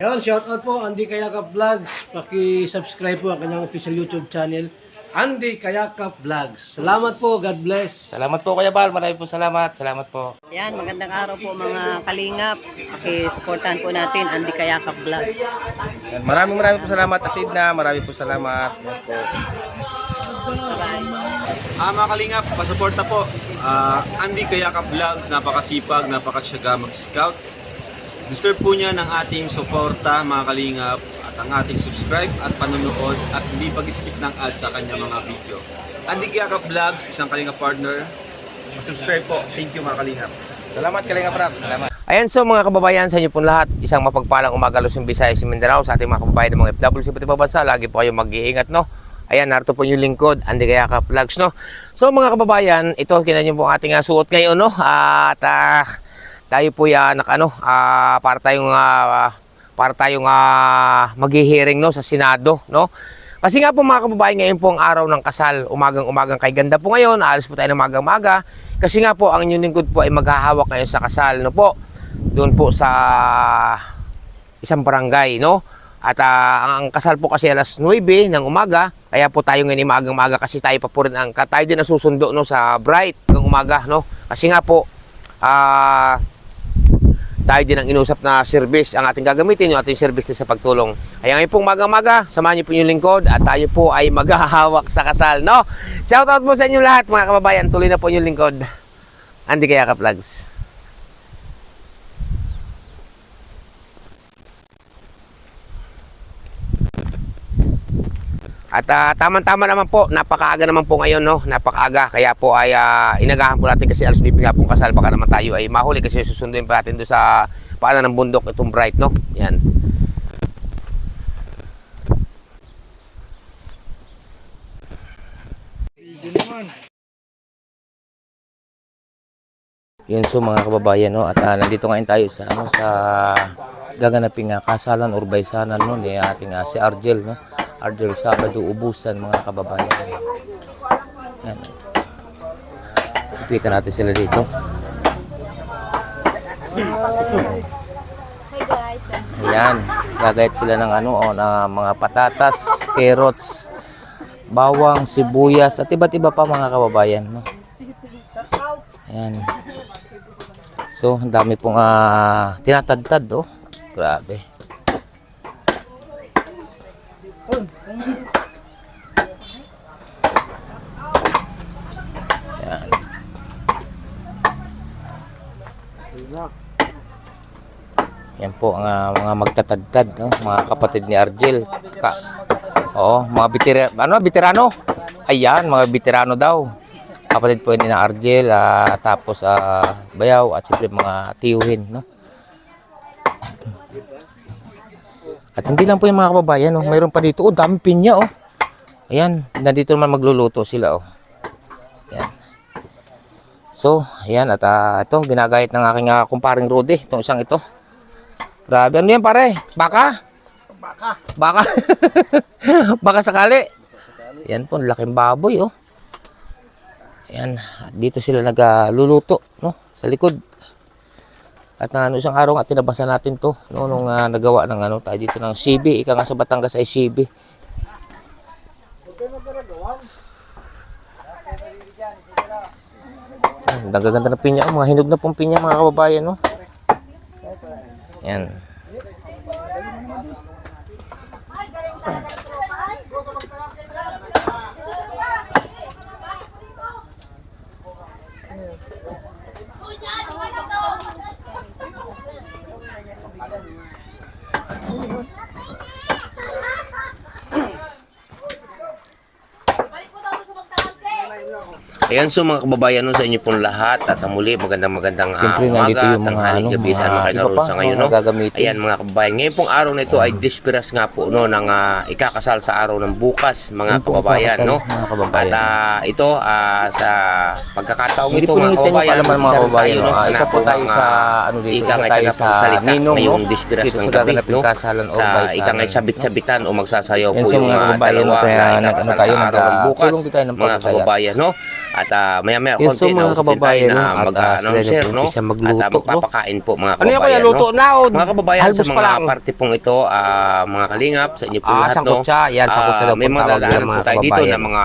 Ayun, shoutout po Andy Kayakap Vlogs. Paki-subscribe po ang kanyang official YouTube channel, Andy Kayakap Vlogs. Salamat po, God bless. Salamat po Kuya Bal, maraming po salamat. Salamat po. Yan, magandang araw po mga kalingap. Paki-supportahan po natin Andy Kayakap Vlogs. Yan, maraming po salamat Atid na, maraming po salamat. Yan po. Mga kalingap, pasuporta po. Andy Kayakap Vlogs, napakasipag, napakasyaga mag-scout. Deserve po niya ng ating suporta mga kalingap at ang ating subscribe at panonood at hindi pag-skip ng ads sa kanya mga video. Andy Kayakap Vlogs, isang kalingap partner. Subscribe po. Thank you mga kalingap. Salamat Kalingap Rap, salamat. Ayan, so mga kababayan, sa inyo po lahat, isang mapagpalang umaga Luzon, Visayas, Mindanao, sa ating mga kababayan ng mga FW sa iba't ibang bansa, lagi po kayong mag-iingat, no? Ayan, narito po yung lingkod, Andy Kayakap Vlogs, no? So mga kababayan, ito kinanyo po ating suot ngayon, no? At tayo po yan, para tayong maghihiring, no, sa Senado, no? Kasi nga po mga kababayan, ngayon po ang araw ng kasal, umagang kay ganda po ngayon, aalis po tayo ng magang-maga. Kasi nga po, ang inyong lingkod po ay maghahawak ngayon sa kasal, no po? Doon po sa isang barangay, no? At ang kasal po kasi alas 9 ng umaga, kaya po tayo ngayon magang-maga kasi tayo pa po rin tayo din nasusundo, no, sa Bright hanggang umaga, no? Kasi nga po, tayo din ang inusap na service ang ating gagamitin, yung ating service sa pagtulong. Kaya ngayon pong magang-maga, samahan niyo po yung lingkod at tayo po ay maghahawak sa kasal, no? Shoutout po sa inyo lahat mga kababayan, tuloy na po yung lingkod. Andy Kayakap Vlogs. At tama-tama naman po, napakaaga naman po ngayon, no? Napakaaga, kaya po ay inagahan po natin kasi alas 9 nga pong kasal, baka naman tayo ay mahuli kasi susunduin pa natin doon sa paanan ng bundok itong Bright, no? Yan. Yan, so mga kababayan, no? At nandito ngayon tayo sa sa gaganaping kasalan or baysanan, no, ni ating si Argel, no? Argel Sabado Ubusan mga kababayan. Yan. Ipitan natin sila dito. Hey guys, Ayan, gagayat sila ng ng mga patatas, carrots, bawang, sibuyas at iba't iba pa mga kababayan, no? Ayan. So, ang dami pong tinatadtad, oh. Grabe. Ayan. Yan po ang mga magtatadtad, no? Mga kapatid ni Argel. Oo, mga veterano. Ayan, mga veterano daw. Kapatid po ni na Argel, tapos bayaw at siyempre mga tiyuhin, no? At hindi lang po yung mga kababayan, no? Mayroon pa dito, dami pinya, oh. Ayan, nandito naman magluluto sila, oh. Ayan. So, ayan, at ito, ginagayat ng aking kumparing Rudy, itong isang ito. Grabe, ano yan pare? Baka? Baka. Baka sakali. Ayan po, laking baboy, oh. Ayan, dito sila nagluluto, no, sa likod. At isang araw nga tinabasan natin to, no, nung nagawa ng tayo dito ng CB, ika nga sa Batangas ay CB. Ang gaganda ng pinya, mga hinog na pong pinya mga kababayan, no. Ayan. Ayan, so mga kababayan, no, sa inyo pong lahat, sa muli magandang umaga, tanghaling gabi saan mga naroon sa ngayon, no? Ayan mga kababayan, ngayon pong araw na ito ay disperas nga po, no, ng ikakasal sa araw ng bukas mga kababayan, no? At ito sa pagkakataong ito mga kababayan, isa po tayo sa dito, isa tayo sa ninong, no? Dito sa gaganaping kasalan o baysanan, ika nga sabit-sabitan o magsasayaw po yung dalawa na ikakasal sa araw ng bukas mga kababayan, no? At maya-maya Yes, so, konti mga kababayan, na no, at, mag-announcer, sila no? nag-umpisa magluto, At magpapakain po mga Ano yan kababayan, kuya, luto no? na o Mga kababayan, halbos sa pa mga lang? parte pong ito, mga kalingap, sa inyo po lahat, no? sangkutsa. Yan, sangkutsa daw may pong mga tawag nila, dadaanan po mga tayo dito kababayan. na mga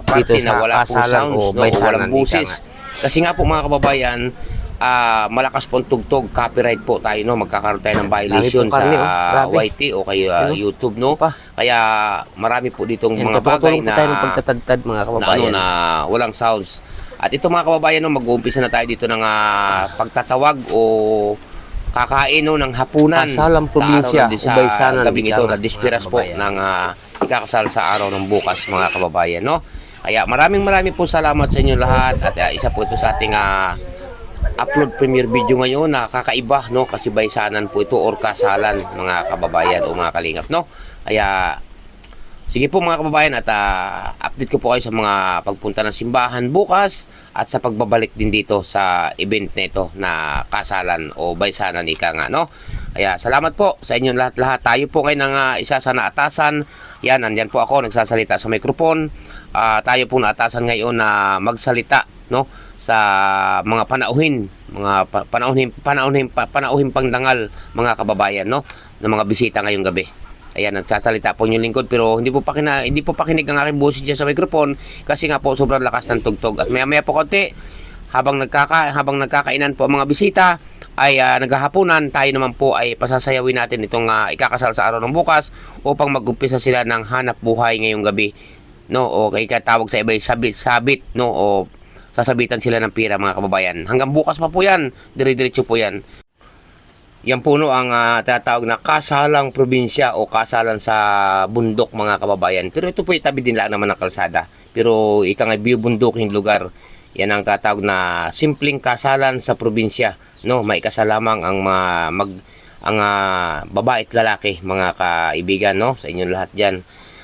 parte Dito na sa wala pong kasalan sounds, o no? O baysanan, walang ika busis. nga. Kasi nga po mga kababayan, malakas pong tugtog, copyright po tayo, no? Magkakaroon tayo ng violation Dami pong karne, sa oh. Grabe. YT o kay Ano? YouTube, no? Pa. Kaya marami po ditong Yan, mga bagay tutulong po tayo ng na pagtatadtad, mga na ano kababayan. na walang sounds. At ito mga kababayan, no, mag-uumpisa na tayo dito ng pagtatawag o kakain, no, ng hapunan Kasalang probinsya, sa Ubaysanan, gabing ika ito nga, na dispiras mga po kababayan. ng ikakasal sa araw ng bukas mga kababayan, no. Kaya maraming po salamat sa inyo lahat at isa po ito sa ating upload premiere video ngayon na kakaiba, no, kasi baysanan po ito or kasalan mga kababayan o mga kalingap, no. Kaya sige po mga kababayan at update ko po kayo sa mga pagpunta ng simbahan bukas at sa pagbabalik din dito sa event na ito na kasalan o baysanan ika nga, no. Kaya salamat po sa inyong lahat-lahat. Tayo po kayo ng isa sa naatasan. Yan, andyan po ako nagsasalita sa microphone. Tayo po naatasan ngayon na magsalita, no, sa mga panauhin pangdangal mga kababayan, no, ng mga bisita ngayong gabi. Ayan, nagsasalita po yung lingkod pero hindi po pakinig ang aking boses dyan sa microphone kasi nga po sobrang lakas ng tugtog. At maya-maya po konti habang nagkakainan po ang mga bisita ay naghahaponan, tayo naman po ay pasasayawin natin itong ikakasal sa araw ng bukas upang mag-umpisa sila ng hanap buhay ngayong gabi, no, o kay katawag sa iba sabit, no, o sasabitan sila ng pira mga kababayan. Hanggang bukas pa po yan, dire-diretso po yan. Yan po, no, ang tinatawag na kasalang probinsya o kasalan sa bundok mga kababayan. Pero ito po tabi din lang naman ng kalsada. Pero ika nga bundok yung lugar. Yan ang tatawag na simpleng kasalan sa probinsya, no. May kasal lamang ang babae at lalaki mga kaibigan, no, sa inyong lahat diyan.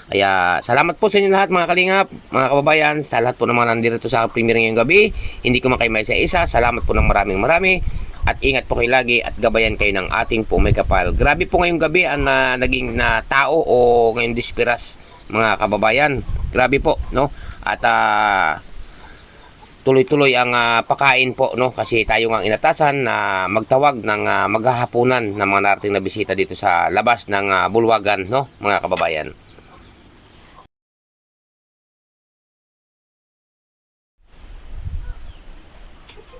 Kaya salamat po sa inyo lahat mga kalingap, mga kababayan, sa lahat po naman nandito sa premiere ngayong gabi. Hindi ko makaimay sa isa. Salamat po ng marami. At ingat po kayo lagi at gabayan kayo ng ating po may kapal. Grabe po ngayong gabi ang naging na tao o ngayong dispiras mga kababayan. Grabe po, no? At tuloy-tuloy ang pakain po, no, kasi tayo nga inatasan na magtawag ng maghahaponan ng mga narating na bisita dito sa labas ng bulwagan, no, mga kababayan.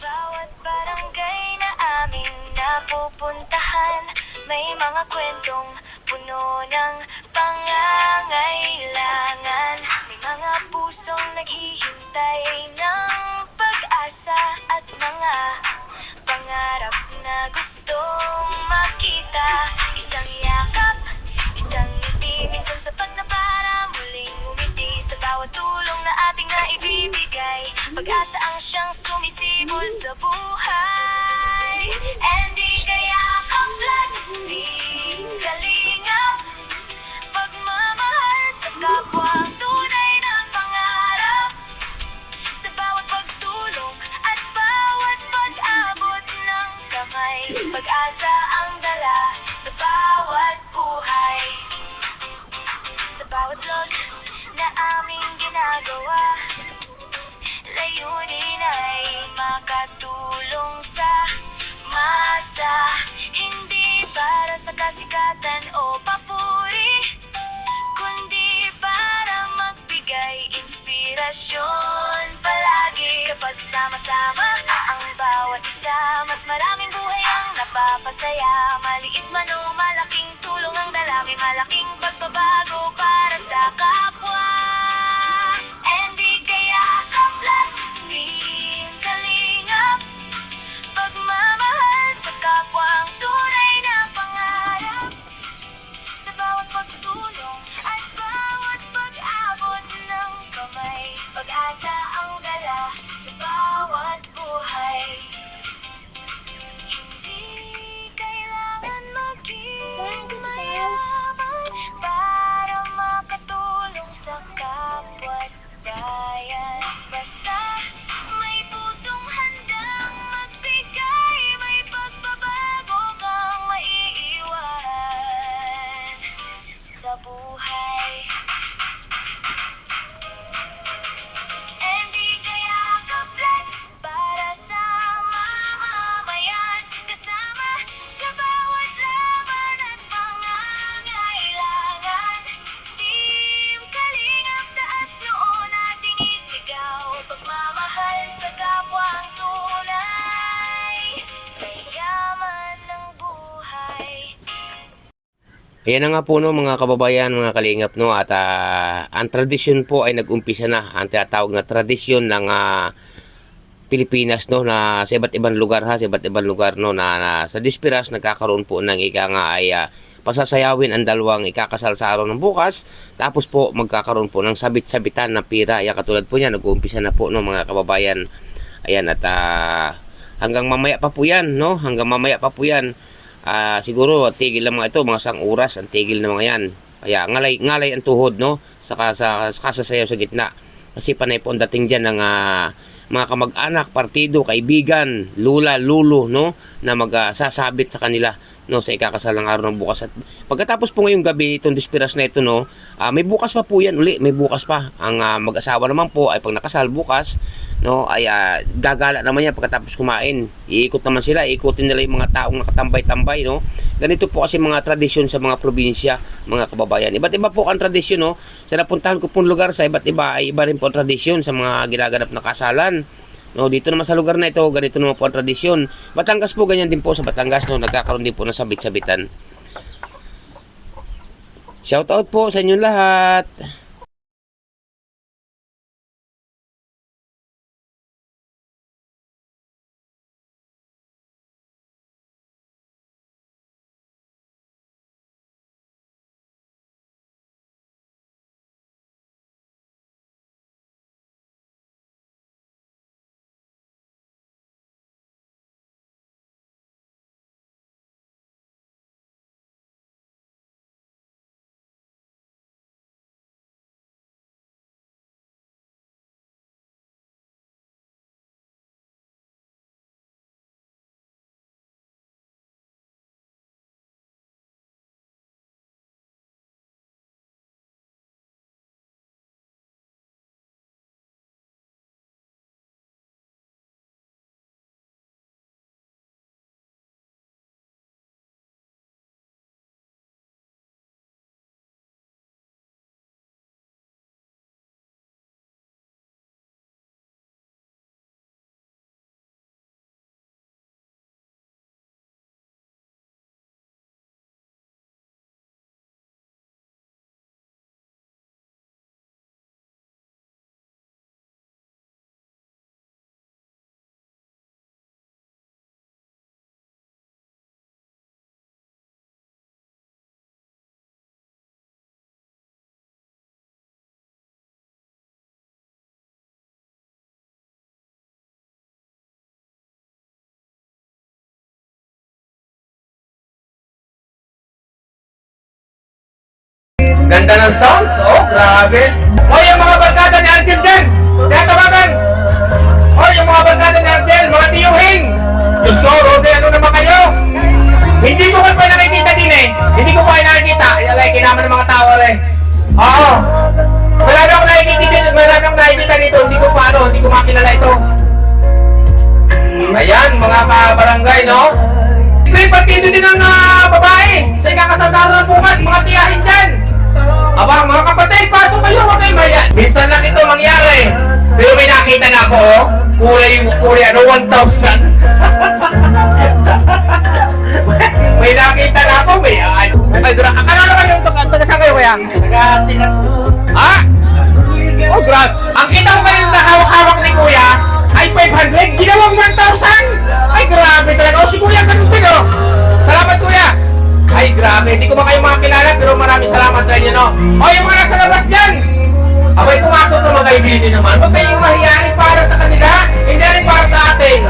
Bawat barangay na aming napupuntahan, may mga kwentong puno ng pangangailangan. May mga pusong naghihintay ng pag-asa at mga pangarap na gustong makita. Isang yakap, isang ngiti, minsan sapat na para muling umiti. Sa bawat tulong na ating naibibigay, pag-asa ang siyang sumisibol sa buhay. And di kaya complex, di kalingap, pagmamahal sa kapwa ang tunay na pangarap. Sa bawat pagtulong at bawat pag-abot ng kamay, pag-asa ang dala sa bawat buhay. Sa bawat vlog na aming ginagawa, layunin ay makatulong sa masa. Hindi para sa kasikatan o papuri, kundi para magbigay inspirasyon palagi. Kapag sama-sama ang bawat isa, mas maraming buhay ang napapasaya. Maliit man o malaking tulong ang dala, may malaking pagbabago para sa kapwa. And di kaya complex, di kalingap, pagmamahal sa kapwa ang tunay na pangarap. Sa bawat pagtulong at bawat pag-abot ng kamay, pag-asa ang dala sa bawat buhay. Hindi kailangan maging mayaman para makatulong Ayan na nga po no mga kababayan, mga kalingap no, at ang tradisyon po ay nag-umpisa na, ang tinatawag na tradisyon ng Pilipinas no, na sa iba't ibang lugar sa iba't ibang lugar no, na sa Disperas nagkakaroon po ng ika nga ay pasasayawin ang dalawang ikakasal sa araw ng bukas, tapos po magkakaroon po ng sabit-sabitan na pira. Ayan, katulad po niya, nag-uumpisa na po no mga kababayan. Ayan, at hanggang mamaya pa po yan no, hanggang mamaya pa po yan. Siguro tigil lang mga ito, mga 1 oras ang tigil na mga yan. Kaya ngalay ang tuhod no, saka sasayaw sa gitna. Kasi panay po ang dating dyan ng mga kamag-anak, partido, kaibigan, lula, lulo no, na magsasabit sa kanila no sa ikakasal ng araw ng bukas. At pagkatapos po ngayong gabi itong Disperas na ito no, may bukas pa po yan uli, may bukas pa. Ang mag-asawa naman po ay pag nakasal bukas no, ay gagala naman yan pagkatapos kumain. Iikot naman sila, iikutin nila yung mga taong nakatambay-tambay no. Ganito po kasi mga tradisyon sa mga probinsya, mga kababayan. Iba't iba po ang tradisyon no. Sa napuntahan ko pong lugar sa iba't iba ay iba rin po ang tradisyon sa mga ginaganap na kasalan. No, dito naman sa lugar na ito, ganito naman po ang tradisyon. Batangas po, ganyan din po sa Batangas no, nagkakaroon din po ng sabit-sabitan. Shoutout po sa inyong lahat. Ganda ng sounds, oh, grabe. Hoy, yung mga barkada ni Argel dyan, tinatawagan. Hoy, yung mga barkada ni Argel, mga tiyuhin. Diyos ko, Rode, ano naman kayo? Hindi ko pa nakikita din eh. Hindi ko pa nakikita. Ay, alay, kinaman ng mga tao eh. Oo. Wala na akong nakikita dito. Hindi ko pa hindi ko makilala ito. Ayan, mga kabarangay, no? May partido din ng babae. Sa ikakasal sa araw ng bukas, mga tiyahin dyan. Aba, mga kapatid, pasok kayo, huwag kayo maya. Minsan lang ito mangyari. Pero may nakita na ako, oh. Kulay, 1,000. May nakita na ako, may akala naman yung taga-saan kayo, kuya? Taga-Sinat. Oh, grabe. Ang kita ko kanina na hawak-hawak ni kuya ay 500, ginawang 1,000. Ay, grabe talaga. O, si kuya, ganun din, oh. Salamat, kuya. Ay, grabe. Hindi ko ba kayo makakilala, pero maraming salamat sa inyo, no? O, yung mga nasa labas dyan. Abay, pumasok na mga kaibigan naman. Huwag kayong mahiyain para sa kanila, hindi rin para sa atin.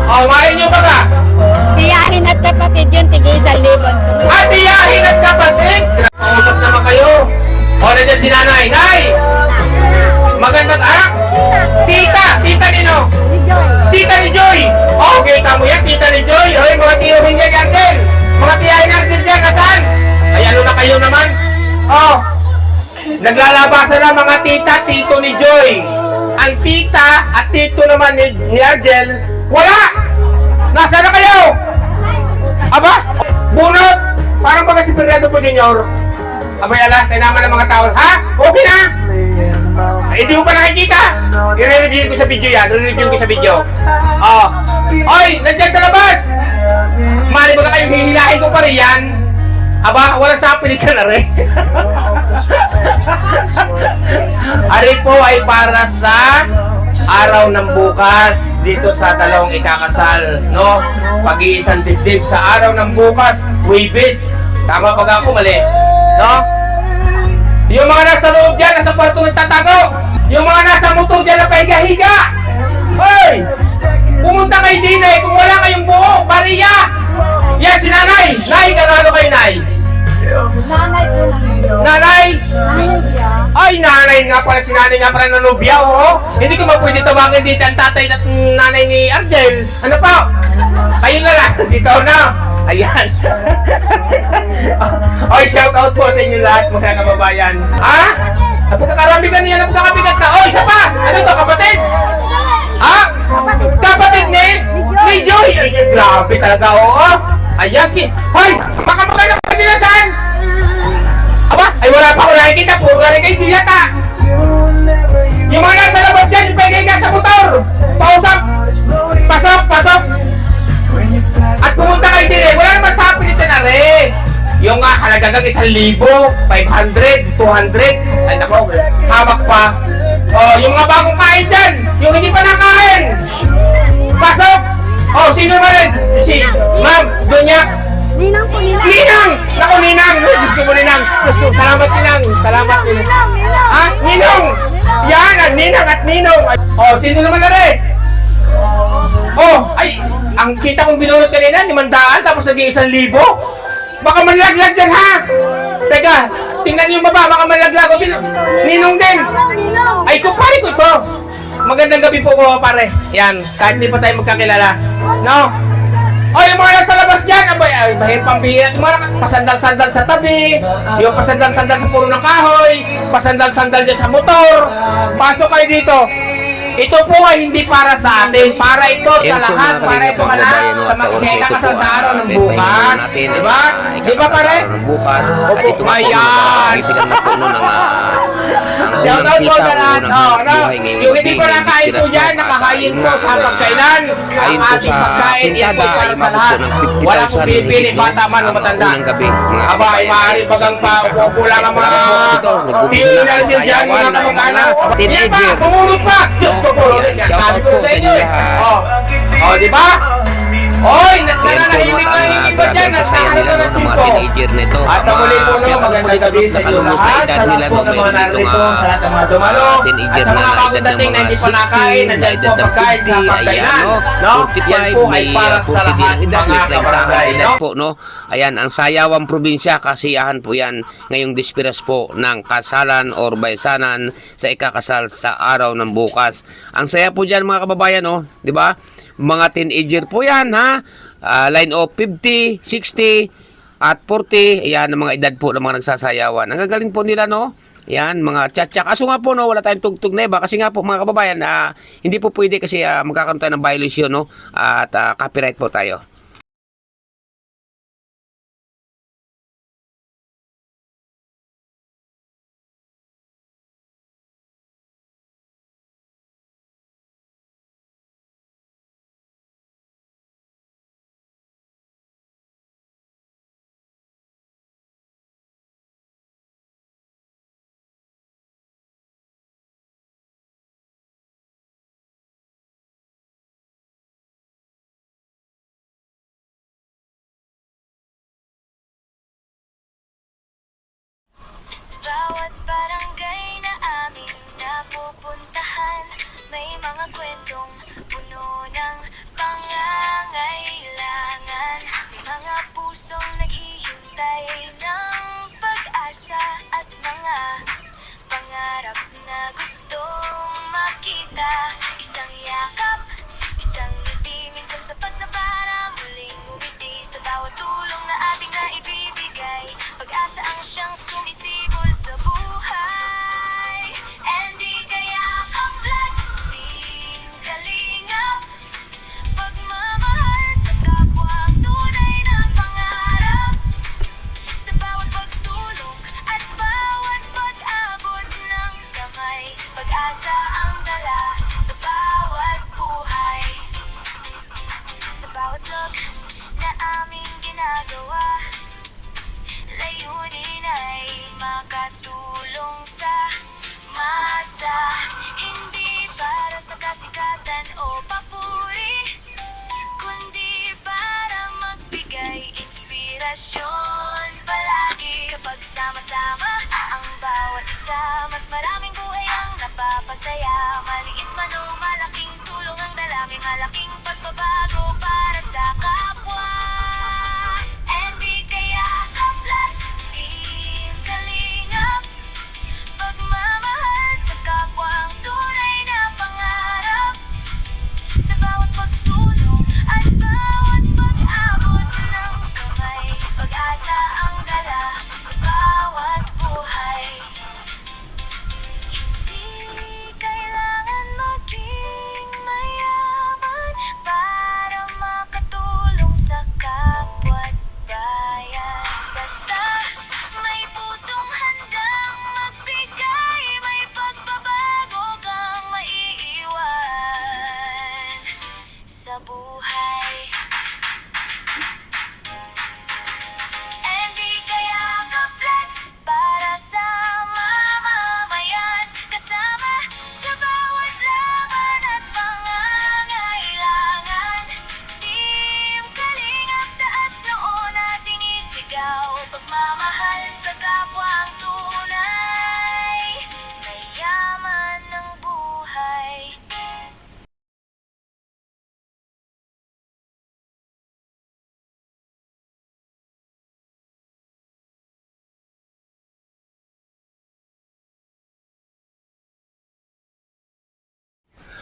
O, marin nyo ba ka? Tiyahin at kapatid yun, tigay 1,000. Tiyahin at kapatid! Kausap naman kayo. O, nandiyan si nanay. Nay! Magandang Tita! Tita nino? Tita ni Joy! O, kita mo yan, tita ni Joy. Hoy, mga tiyuhin dyan, Angel. Mga tiyahin Angel dyan, nasaan? Ay, ano na kayo naman? O, naglalabasan na mga tita, tito ni Joy. Ang tita at tito naman ni Angel, wala! Nasaan na kayo? Aba? Bunot! Parang baga si Fernando po, Junior. Abay, ala, tayo naman ng mga tao. Ha? Okay na? Ay, hindi ko pa nakikita. I-review ko sa video yan. I-review ko sa video. Oy, nandiyan sa labas! Mali ba na kayong hihilahin ko pa rin yan? Aba, wala sa pilitan na rin. Ari po ay para sa araw ng bukas dito sa dalawang ikakasal, no? Pag-iisang dibdib sa araw ng bukas, Huwebes. Tama pag ako, mali, no? Yung mga nasa loob dyan, nasa kwarto nagtatago. Yung mga nasa motor dyan na pahiga-higa. Hoy! Pumunta kay Dinay kung wala kayong buo, bariya! Yan si Nanay! Nay, kanano kayo, Nay? Nanay po lang. Nanay! Nanay niya. Ay, nanay nga pala, si nanay nga pala nanubya, oo. Hindi ko mapwede tawagin dito ang tatay at nanay ni Argel. Ano pa? Kayo na lang, dito na. Ayan. Oy, shout out po sa inyo lahat, mga kababayan. Ha? Napagkakaramigan niya, napagkakabigat na. Oh, isa pa! Ano to, kapatid? Ha? Kapatid ni Joy! Ay, grabe talaga, oo. Ayan, hoy! Baka magkano pa nila saan? Aba, ay wala pa ako nakikita. Puro ka rin kay Joy yata. Yung mga nasa labas dyan, yung pwede ka sa motor. Pausap! Pasok, pasok! At pumunta kayo din eh. Wala naman sa pinita na rin. Yung halagang 1,000, 500, 200. Ay nako, hamak pa. Oh, yung mga bagong kain dyan. Yung hindi pa nakain. Pasok! Oh, sino naman? Si Ma'am Dunya. Ninang po, ninang. Ninang! Naku, Ninang! Diyos ko po, Ninang. Diyos ko, salamat, Ninang. Salamat, Ninang. Ha? Ninong! Yan, at Ninang at Ninong. Oh, sino naman na rin? Oh, ay, ang kita kong binunot kanina, 500, tapos naging 1,000. Baka manlaglag dyan, ha? Teka, tingnan niyo yung baba, baka manlaglag. O, sino? Ninong din. Ninang. Ay, kumpare ko ito. Magandang gabi po ko, pare. Yan, kahit hindi pa tayo magkakilala. No? O, yung mga nasa labas dyan, abay, mahirap pambihira. Yung mga pasandal-sandal sa tabi, yung pasandal-sandal sa puno ng kahoy, pasandal-sandal dyan sa motor. Pasok kayo dito. Ito po ay hindi para sa atin, para ito sa lahat, para ito ka na sa magseka kasal sa araw ng bukas. Diba? Diba, pare? Bukas. At ito nga po, Ayan! ibigyan na po nun ang Shout out po kita sa lahat. ng Oh, no? buhay ngayong Yung hindi gabi, po nakain po inspirasyon dyan, at nakakain po sa kain pagkainan. Ang Ayon po ating sa pagkain, yan po kintada, para ay sa umabot lahat. po ng 50,000 Wala pong pinipili, higit bata man o ang matanda. unang gabi, mga Aba, ay maaari bagang kulang ang mga tinunal din dyan, mga kamag-anak. Yan pa, pumulot pa! Diyos ko po, sabi ko sa inyo eh. Oh, di ba? Oy, nananahimik na yung iba dyan at nakaroon ng singko. Sa muli po, no, magandang gabi sa inyo lahat. Sa lahat po ng mga narito, sa lahat ng mga dumalo, at sa mga bagong dating na hindi pa nakain, nandyan po pagkain sa pagkainan. No? Yan po ay para sa lahat mga kabarangay. No? Ayan, ang Sayawang probinsya, kasiyahan po yan ngayong dispiras po ng kasalan or baysanan sa ikakasal sa araw ng bukas. Ang saya po dyan mga kababayan, no? Di ba? Mga teenager po yan, ha? Line of 50, 60, at 40. Ayan, ang mga edad po ng mga nagsasayawan. Ang gagaling po nila, no? Yan, mga tchatcha. Kaso nga po, no, wala tayong tugtog na iba. Kasi nga po, mga kababayan, hindi po pwede kasi magkakaroon tayo ng violation, no? At copyright po tayo. Sa bawat barangay na aming napupuntahan, may mga kwentong puno ng pangangailangan. May mga pusong naghihintay ng pag-asa at mga pangarap na gustong makita. Isang yakap, isang ngiti, minsan sapat na para muling umiti. Sa bawat tulong na ating naibibigay, pag-asa ang siyang sumisibol sa buhay. And di kaya ang vlogs, Team Kalingap, pagmamahal sa kapwa ang tunay na pangarap. Sa relasyon palagi kapag sama-sama ang bawat isa. Mas maraming buhay ang napapasaya. Maliit man o malaking tulong ang dala, may malaking pagbabago para sa kapwa. Hindi kaya ka-vlogs, Team Kalingap. Pagmamahal sa kapwa ang tunay na pangarap. Sa bawat pagtulong at bawat pag-abot ng kamay, pag-asa ang dala sa bawat buhay. Hindi kailangan maging mayaman para makatulong sa kapwa't bayan. Basta may pusong handang magbigay, may pagbabago kang maiiwan sa buhay. Hindi kaya ka-flex para sa mamamayan, kasama sa bawat laban at pangangailangan. Team Kalingap, taas noo nating isigaw, pagmamahal sa kapwa ang tunay na yaman ng buhay.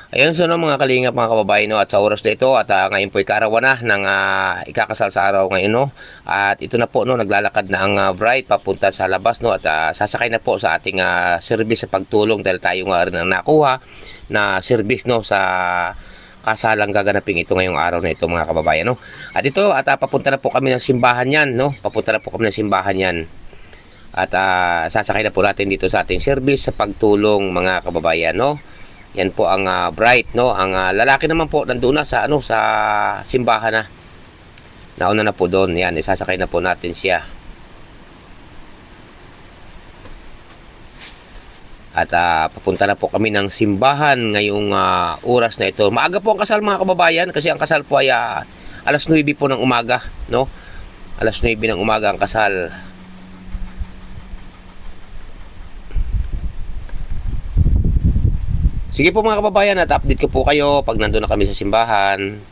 Ayun, so no, mga kalingap, mga kababayan, no, at sa oras na ito at ngayon po ay kaarawan na ng ikakasal sa araw ngayon, no, at ito na po, no, naglalakad na ang bride papunta sa labas, no, at sasakay na po sa ating service sa pagtulong dahil tayo nga rin ang nakuha na service, no, sa kasalang gaganapin ito ngayong araw na ito, mga kababayan, no. At ito, at papunta na po kami ng simbahan yan, no, papunta na po kami ng simbahan yan. At sasakay na po natin dito sa ating service sa pagtulong, mga kababayan, no. Yan po ang bride, no. Ang lalaki naman po nandoon na sa sa simbahan na. Nauna na po doon. Yan, isasakay na po natin siya. At papunta na po kami ng simbahan ngayong oras na ito. Maaga po ang kasal, mga kababayan, kasi ang kasal po ay alas 9 po ng umaga, no. Alas 9 ng umaga ang kasal. Sige po, mga kababayan, at update ko po kayo pag nandun na kami sa simbahan.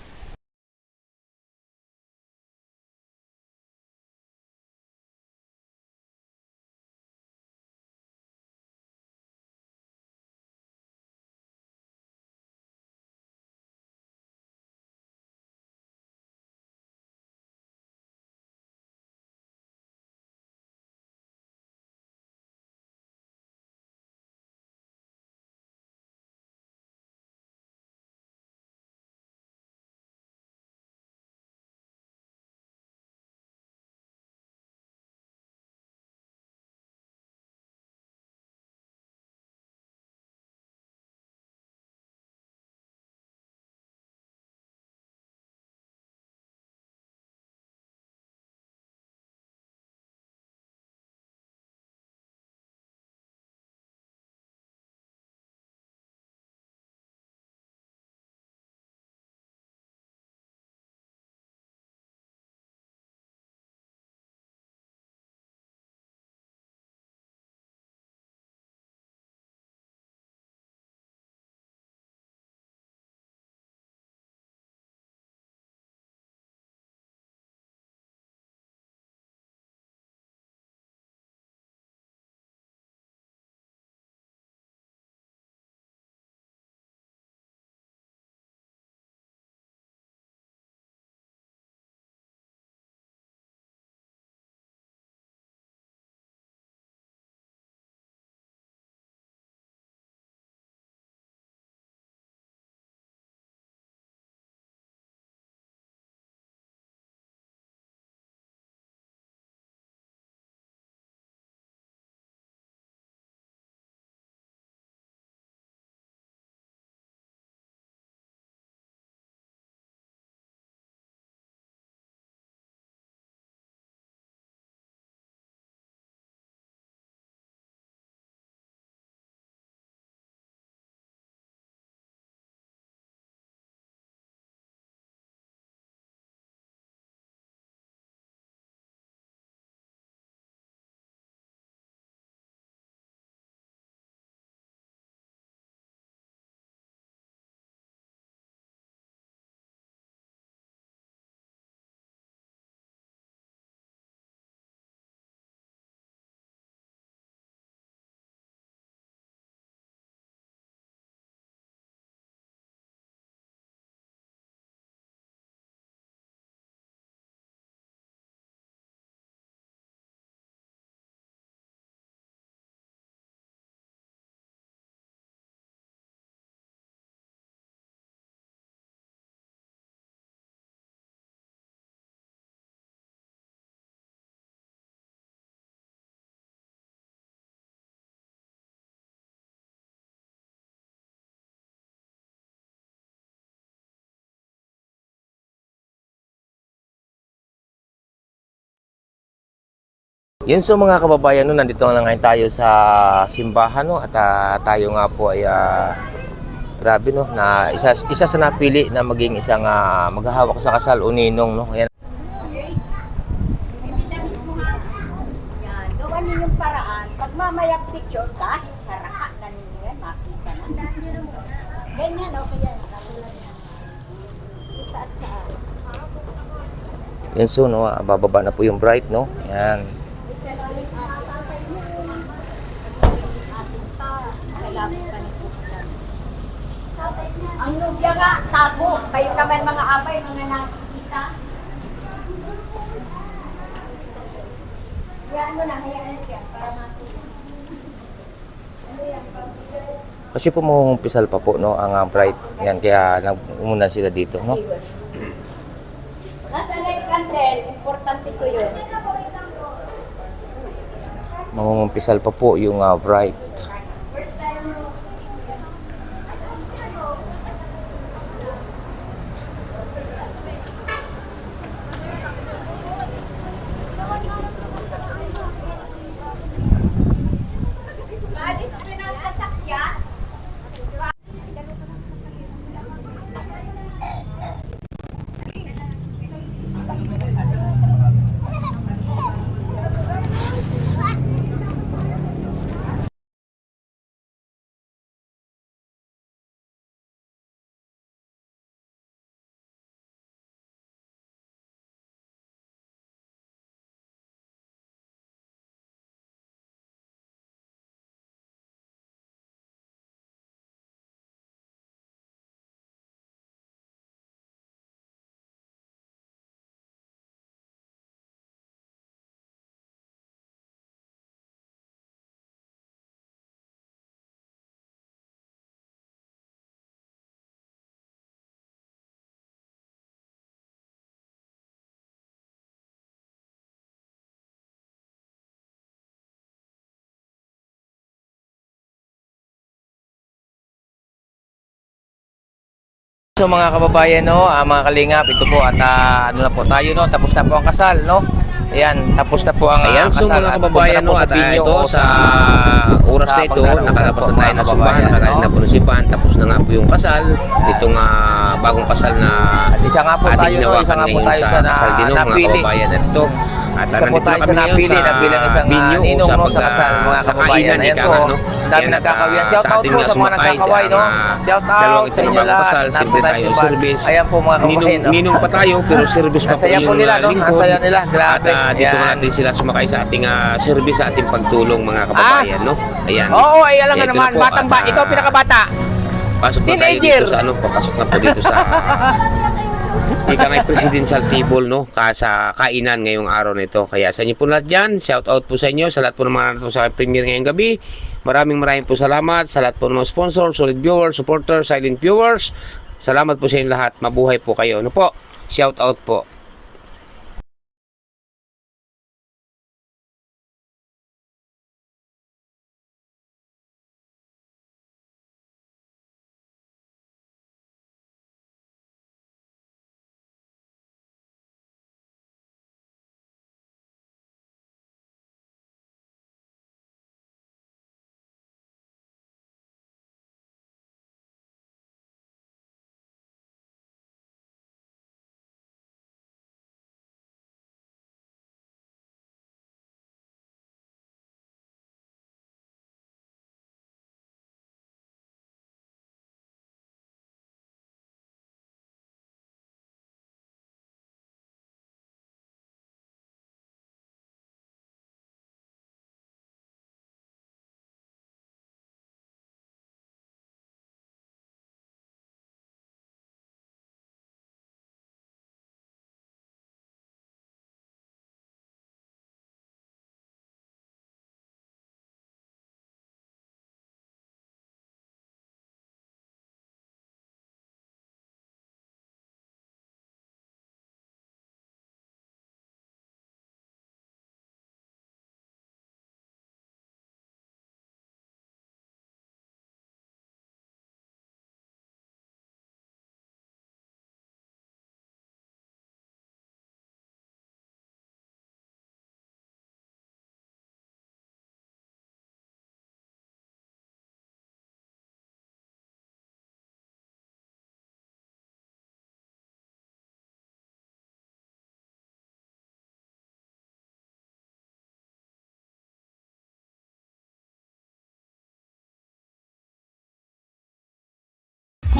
Yun so mga kababayan, no, nandito na ngayon tayo sa simbahan, no, at tayo nga po ay grabe, no, na isa sa napili na maging isang maghahawak sa kasal o ninong, no. Ayan. Yan, gawa ninyong paraan. Pag mamaya picture, kahit haraka na ninyo yan, makita na. Ganyan, o kaya nakatulad na. Itaas ka. Yun so, no, bababa na po yung bright, no. Ayan. Ang lubya nga, tago. Kayo naman mga abay, mga nakikita. Yan mo na, hayaan siya para makita. Kasi po mumpisal pa po, no, ang bright. Yan, kaya nagmuna sila dito, no. Nasa light candle, importante ko yun. Mamumpisal pa po yung bright. Maalis ko ng sasakyan. So mga kababayan, no, mga kalingap, ito po at ano na po tayo, no, tapos na po ang kasal, no. Ayan, tapos na po ang Ayan, so kasal. mga kababayan, no, at Binyo ito o sa oras na ito, nakalabas na tayo ng simbahan, nakagaling na po ng simbahan, tapos na nga po yung kasal, itong bagong kasal na At isa nga po tayo, ating no, isa ginawakan nga po ngayon tayo sa kasal din, no, mga napili. kababayan. At ito, at Isa po nandito tayo na sa kami ngayon napili na bilang isang Binyo o ninong, no, sa pag- kasal, mga sa kababayan. kainan, Ayan ika po, nga, no. ang dami Ayan, nagkakawian. at Shout sa out ating po sa mga sumakay nagkakaway, no. Shout dalawang out sa ito na inyo bagong lahat. kasal, Nandito siyempre tayo tayo sa service. Ayan po mga kababayan, no. Ninong pa tayo, pero service pa Ang saya po yung, nila, no. Ang lingkod. saya nila, grabe. At dito Ayan. natin sila sumakay sa ating service, sa ating pagtulong, mga kababayan, no. Ayan. Oo, ay alam nga Ito na naman, po, batang ba, at, ikaw pinakabata. Pasok na tayo Teenager. dito sa papasok na po dito sa ika ngay presidential table, no, sa kainan ngayong araw na ito. Kaya sa inyo po lahat dyan, shout out po sa inyo, sa lahat po naman natin sa premiere ngayong gabi. Maraming po salamat sa lahat po ng mga sponsor, solid viewers, supporters, silent viewers. Salamat po sa inyo lahat. Mabuhay po kayo. Ano po? Shout out po.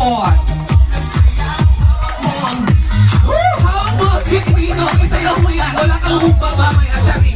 on. Woo! Hawak mo, Pilipino, isayaw mo yan. Wala kang humpa mamaya, Chucky.